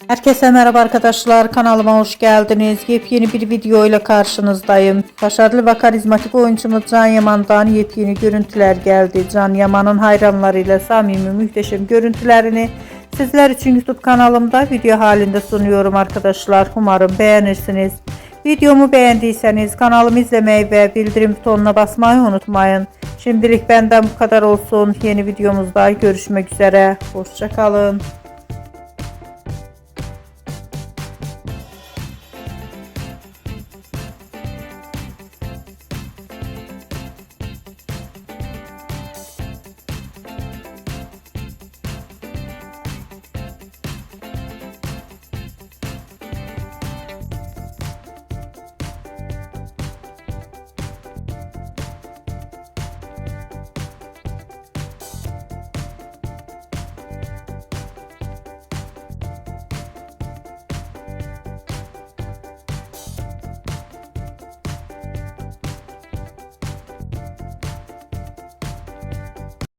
Herkese merhaba arkadaşlar, kanalıma hoş geldiniz. Yepyeni bir video ile karşınızdayım. Başarılı ve karizmatik oyuncumuz Can Yaman'dan yepyeni görüntüler geldi. Can Yaman'ın hayranlarıyla samimi muhteşem görüntülerini sizler için YouTube kanalımda video halinde sunuyorum arkadaşlar. Umarım beğenirsiniz. Videomu beğendiyseniz kanalımı izlemeyi ve bildirim butonuna basmayı unutmayın. Şimdilik benden bu kadar olsun. Yeni videomuzda görüşmek üzere. Hoşça kalın.